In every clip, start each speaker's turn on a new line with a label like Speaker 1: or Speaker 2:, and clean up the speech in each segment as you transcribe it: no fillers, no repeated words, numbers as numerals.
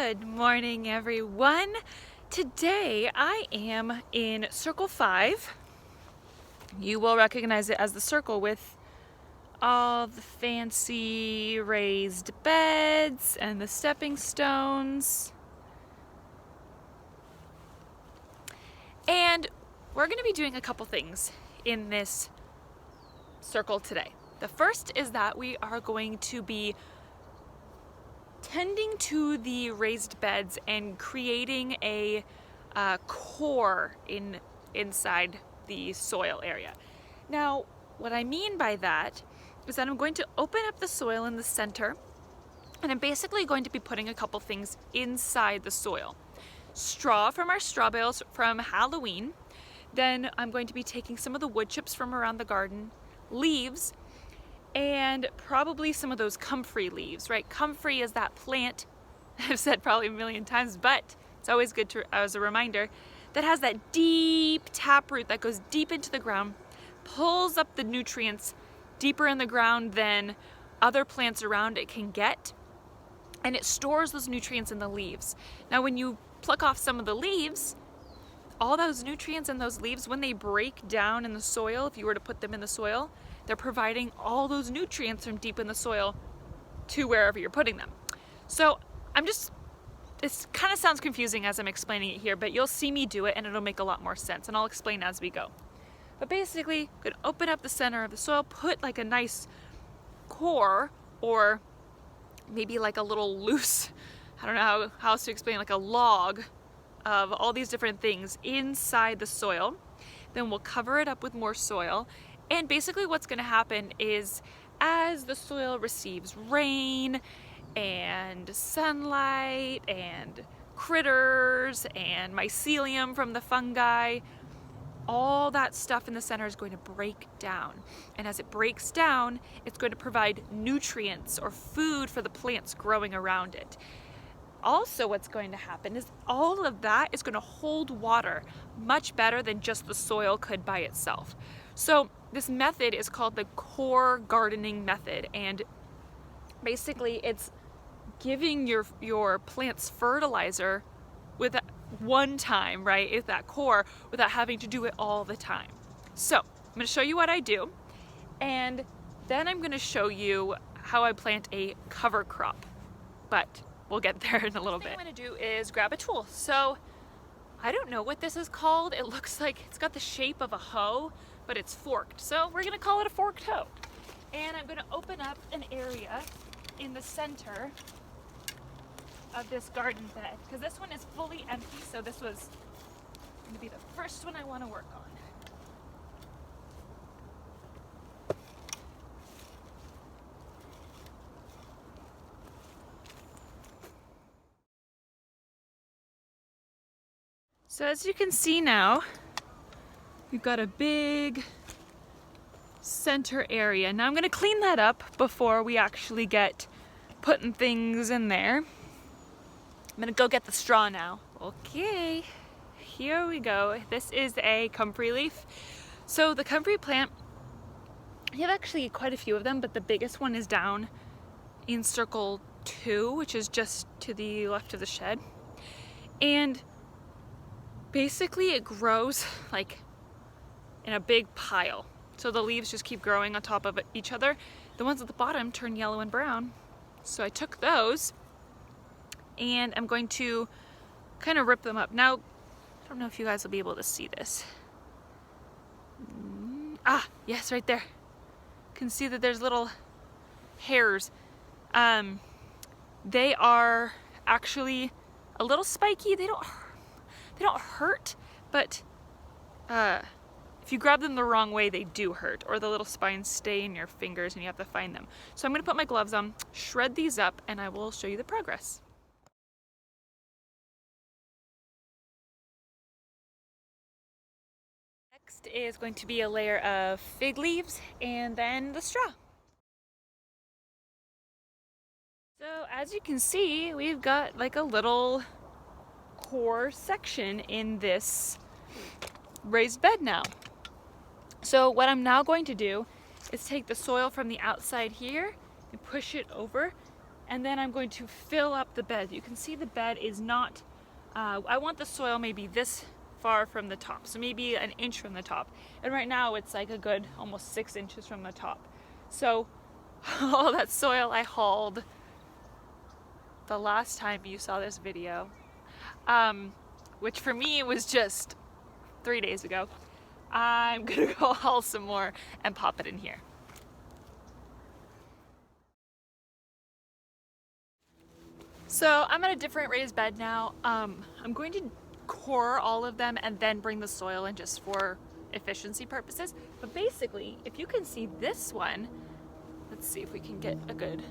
Speaker 1: Good morning, everyone. Today I am in Circle 5. You will recognize it as the circle with all the fancy raised beds and the stepping stones. And we're going to be doing a couple things in this circle today. The first is that we are going to be tending to the raised beds and creating a core inside the soil area. Now, what I mean by that is that I'm going to open up the soil in the center, and I'm basically going to be putting a couple things inside the soil. Straw from our straw bales from Halloween. Then I'm going to be taking some of the wood chips from around the garden, leaves, and probably some of those comfrey leaves, right? Comfrey is that plant, I've said probably a million times, but it's always good to, as a reminder, that has that deep taproot that goes deep into the ground, pulls up the nutrients deeper in the ground than other plants around it can get, and it stores those nutrients in the leaves. Now, when you pluck off some of the leaves, all those nutrients in those leaves, when they break down in the soil, if you were to put them in the soil, they're providing all those nutrients from deep in the soil to wherever you're putting them. So this kind of sounds confusing as I'm explaining it here, but you'll see me do it and it'll make a lot more sense, and I'll explain as we go. But basically, you could open up the center of the soil, put like a nice core, or maybe like a little loose, I don't know how else to explain, like a log of all these different things inside the soil. Then we'll cover it up with more soil. And basically what's going to happen is, as the soil receives rain and sunlight and critters and mycelium from the fungi, all that stuff in the center is going to break down. And as it breaks down, it's going to provide nutrients or food for the plants growing around it. Also, what's going to happen is all of that is going to hold water much better than just the soil could by itself. So this method is called the core gardening method, and basically it's giving your plants fertilizer with one time, right, with that core, without having to do it all the time. So I'm going to show you what I do, and then I'm going to show you how I plant a cover crop, but we'll get there in a little bit. What I'm going to do is grab a tool. So I don't know what this is called. It looks like it's got the shape of a hoe, but it's forked. So we're going to call it a forked hoe. And I'm going to open up an area in the center of this garden bed, because this one is fully empty. So this was going to be the first one I want to work on. So as you can see now, we've got a big center area. Now I'm going to clean that up before we actually get putting things in there. I'm going to go get the straw now. Okay, here we go. This is a comfrey leaf. So the comfrey plant, you have actually quite a few of them, but the biggest one is down in circle 2, which is just to the left of the shed. And basically it grows like in a big pile. So the leaves just keep growing on top of each other. The ones at the bottom turn yellow and brown. So I took those and I'm going to kind of rip them up. Now, I don't know if you guys will be able to see this. Yes, right there. You can see that there's little hairs. They are actually a little spiky. They don't hurt, but if you grab them the wrong way, they do hurt, or the little spines stay in your fingers and you have to find them. So I'm going to put my gloves on, shred these up, and I will show you the progress. Next is going to be a layer of fig leaves and then the straw. So as you can see, we've got like a little core section in this raised bed now. So what I'm now going to do is take the soil from the outside here and push it over and then I'm going to fill up the bed. You can see the bed is not, I want the soil maybe this far from the top, so maybe an inch from the top, and right now it's like a good almost 6 inches from the top. So all that soil I hauled the last time you saw this video, which for me was just 3 days ago, I'm gonna go haul some more and pop it in here. So I'm at a different raised bed now. I'm going to core all of them and then bring the soil in just for efficiency purposes. But basically, if you can see this one, let's see if we can get a good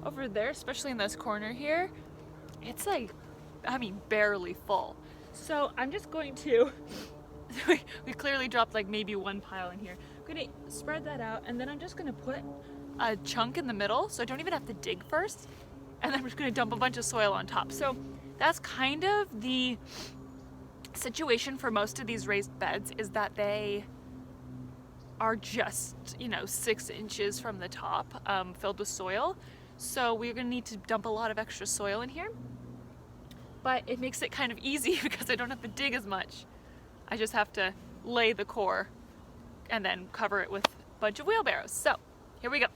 Speaker 1: over there, especially in this corner here, it's like, I mean, barely full. So I'm just going to, we clearly dropped like maybe one pile in here. I'm gonna spread that out, and then I'm just gonna put a chunk in the middle, so I don't even have to dig first. And then I'm just gonna dump a bunch of soil on top. So that's kind of the situation for most of these raised beds, is that they are just, 6 inches from the top, filled with soil. So we're gonna need to dump a lot of extra soil in here. But it makes it kind of easy because I don't have to dig as much. I just have to lay the core and then cover it with a bunch of wheelbarrows. So here we go.